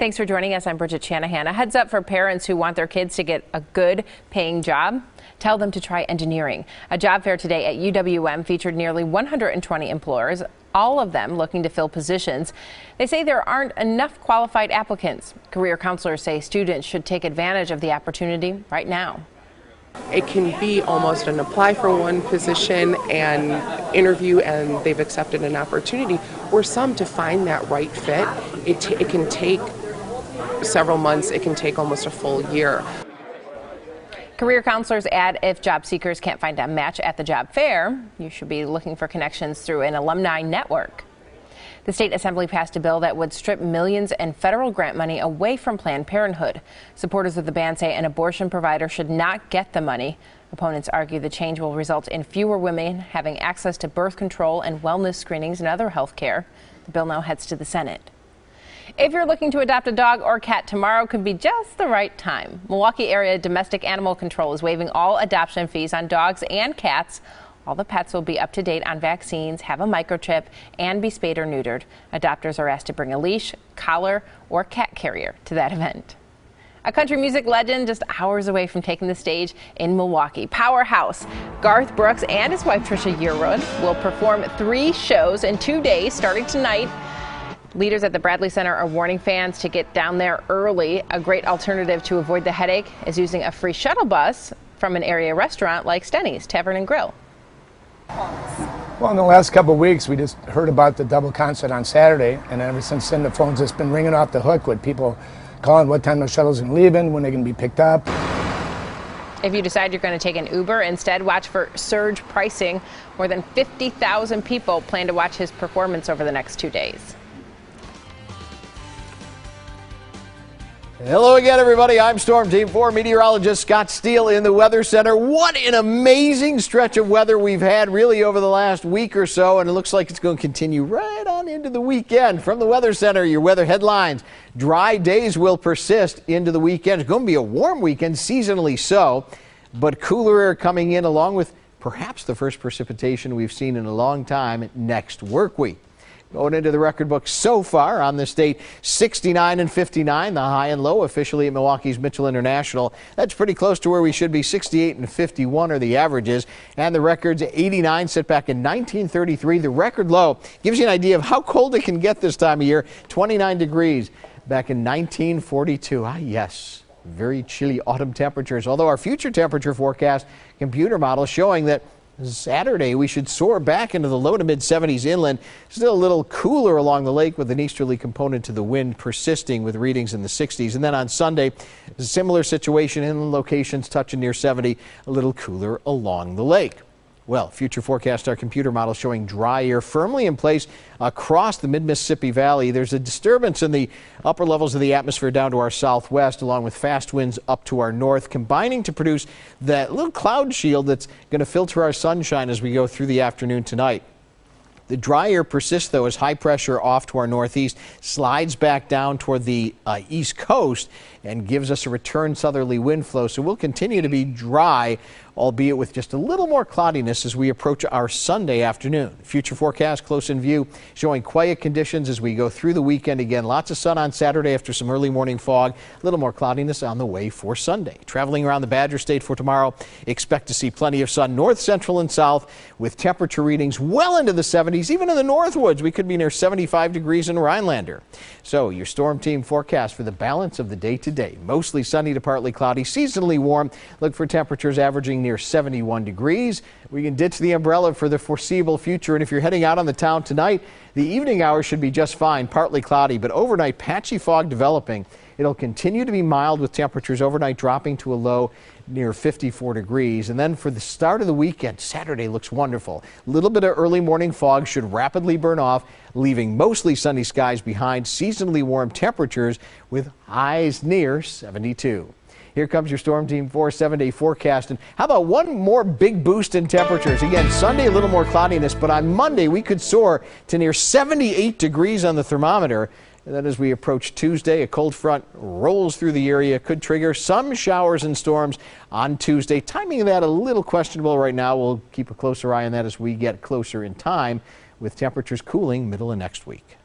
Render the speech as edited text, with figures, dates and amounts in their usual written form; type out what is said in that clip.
Thanks for joining us. I'm Bridget Shanahan. A heads up for parents who want their kids to get a good paying job. Tell them to try engineering. A job fair today at UWM featured nearly 120 employers, all of them looking to fill positions. They say there aren't enough qualified applicants. Career counselors say students should take advantage of the opportunity right now. It can be almost an apply for one position and interview and they've accepted an opportunity, or some to find that right fit. It can take several months, it can take almost a full year. Career counselors add if job seekers can't find a match at the job fair, you should be looking for connections through an alumni network. The state assembly passed a bill that would strip millions in federal grant money away from Planned Parenthood. Supporters of the ban say an abortion provider should not get the money. Opponents argue the change will result in fewer women having access to birth control and wellness screenings and other health care. The bill now heads to the Senate. If you're looking to adopt a dog or cat, tomorrow could be just the right time. Milwaukee area domestic animal control is waiving all adoption fees on dogs and cats. All the pets will be up to date on vaccines, have a microchip, and be spayed or neutered. Adopters are asked to bring a leash, collar, or cat carrier to that event. A country music legend just hours away from taking the stage in Milwaukee. Powerhouse Garth Brooks and his wife Trisha Yearwood will perform 3 shows in 2 days starting tonight. Leaders at the Bradley Center are warning fans to get down there early. A great alternative to avoid the headache is using a free shuttle bus from an area restaurant like Stenny's Tavern and Grill. Well, in the last couple of weeks, we just heard about the double concert on Saturday, and ever since then, the phone's just been ringing off the hook with people calling what time the shuttle's going to leave in, when they're going to be picked up. If you decide you're going to take an Uber instead, watch for surge pricing. More than 50,000 people plan to watch his performance over the next 2 days. Hello again, everybody. I'm Storm Team 4 meteorologist Scott Steele in the Weather Center. What an amazing stretch of weather we've had really over the last week or so, and it looks like it's going to continue right on into the weekend. From the Weather Center, your weather headlines. Dry days will persist into the weekend. It's going to be a warm weekend, seasonally so, but cooler air coming in along with perhaps the first precipitation we've seen in a long time next work week. Going into the record book so far on the state, 69 and 59, the high and low officially at Milwaukee's Mitchell International. That's pretty close to where we should be. 68 and 51 are the averages. And the record's 89 set back in 1933. The record low gives you an idea of how cold it can get this time of year. 29 degrees back in 1942. Ah, yes. Very chilly autumn temperatures. Although our future temperature forecast computer model showing that Saturday, we should soar back into the low to mid 70s inland. Still a little cooler along the lake with an easterly component to the wind persisting with readings in the 60s. And then on Sunday, a similar situation in locations touching near 70, a little cooler along the lake. Well, future forecast, our computer model showing dry air firmly in place across the mid-Mississippi Valley. There's a disturbance in the upper levels of the atmosphere down to our southwest, along with fast winds up to our north, combining to produce that little cloud shield that's going to filter our sunshine as we go through the afternoon tonight. The dry air persists, though, as high pressure off to our northeast slides back down toward the east coast and gives us a return southerly wind flow. So we'll continue to be dry, albeit with just a little more cloudiness as we approach our Sunday afternoon. Future forecast close in view, showing quiet conditions as we go through the weekend. Again, lots of sun on Saturday after some early morning fog. A little more cloudiness on the way for Sunday. Traveling around the Badger State for tomorrow, expect to see plenty of sun north, central, and south with temperature readings well into the 70s. Even in the Northwoods, we could be near 75 degrees in Rhinelander. So your Storm Team forecast for the balance of the day today. Mostly sunny to partly cloudy, seasonally warm. Look for temperatures averaging near 71 degrees. We can ditch the umbrella for the foreseeable future. And if you're heading out on the town tonight, the evening hours should be just fine, partly cloudy, but overnight patchy fog developing. It'll continue to be mild with temperatures overnight dropping to a low near 54 degrees. And then for the start of the weekend, Saturday looks wonderful. A little bit of early morning fog should rapidly burn off, leaving mostly sunny skies behind, seasonally warm temperatures with highs near 72. Here comes your Storm Team 4 7-day forecast. And how about one more big boost in temperatures? Again, Sunday a little more cloudiness, but on Monday we could soar to near 78 degrees on the thermometer. And then as we approach Tuesday, a cold front rolls through the area, could trigger some showers and storms on Tuesday. Timing of that a little questionable right now. We'll keep a closer eye on that as we get closer in time, with temperatures cooling middle of next week.